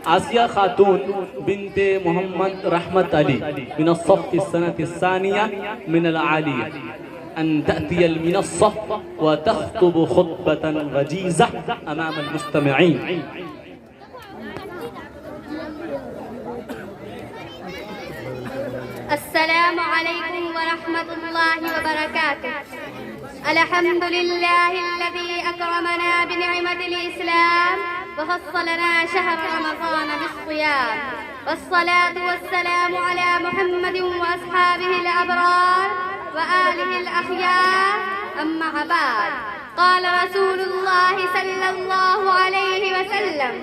आसिया खातून बिनते मोहम्मद रहमत अली मिन अस्सफ़ السنة الثانية من العالية أن تأتي المنصة وتخطب خطبة وجيزة أمام المستمعين. السلام عليكم ورحمة الله وبركاته. الحمد لله الذي أكرمنا بنعمة الإسلام وفصلنا شهر رمضان بالصيام، والصلاة والسلام على محمد وأصحابه الأبرار وآله الأخيار. أما بعد، قال رسول الله صلى الله عليه وسلم: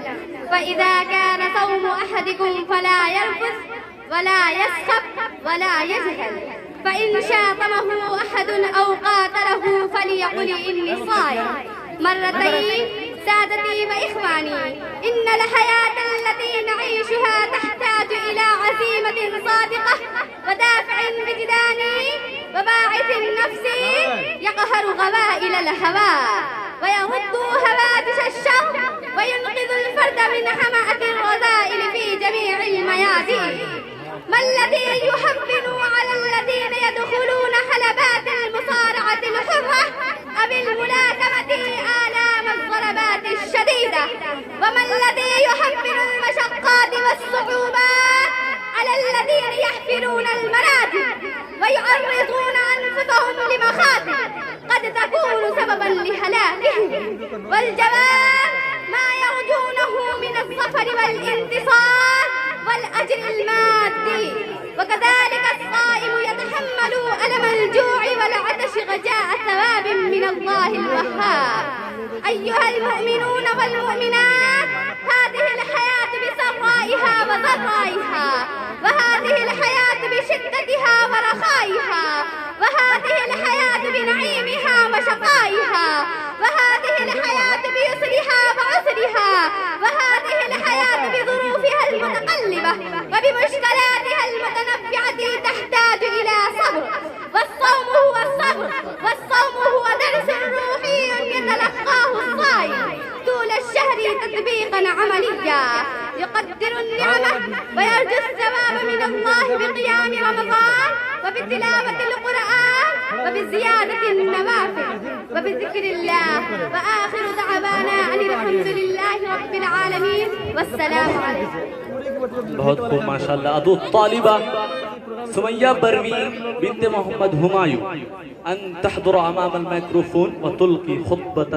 فإذا كان صوم أحدكم فلا يرفث ولا يسخب ولا يجهل، فإن شاطمه أحد أو قاتله فليقل إني صائم مرتين. سادتي وإخواني، إن الحياة التي نعيشها تحتاج إلى عزيمة صادقة ودافع وجداني وباعث نفسي يقهر غوائل الهوى ويرد هوادش الشر وينقذ الفرد من حمأة الرذائل في جميع الميادين. ما الذي يحفل على الذين يدخلون حلبات المصارعة الحرة أو الملاكمة آلام الضربات الشديدة؟ وما الذي يحفل المشقات والصعوبات على الذين يحفرون المنازل ويعرضون أنفسهم لمخاطر قد تكون سببا لهلاكهم؟ والجواب ما يرجونه من الظفر والانتصار والأجر المادي. وكذلك الصائم يتحمل ألم الجوع والعطش رجاء ثواب من الله الوهاب. أيها المؤمنون والمؤمنات، هذه الحياة بسرائها وضرائها، وهذه الحياة بشدتها ورخائها، وهذه الحياة بنعيمها وشقائها، وهذه الحياة بيسرها وعسرها، وهذه الحياة بظروفها المتقلبة وبمشكلاتها المتنوعة تحتاج إلى صبر. والصوم هو الصبر، والصوم هو درس روحي يتلقاه الصائم طول الشهر تطبيقا عمليا، يقدر النعمة ويرجو الثواب من الله بقيام رمضان وبتلاوة القرآن وبزيادة النوافل وبذكر الله. وآخر دعوانا أن الحمد لله رب العالمين والسلام عليكم. बहुत खूब माशाल्लाह। अदू तालिबा सुमैया परवीन बिनते मोहम्मद हुमायूं अन तहदुर अमाम अल माइक्रोफोन व तुल्की खुतबतन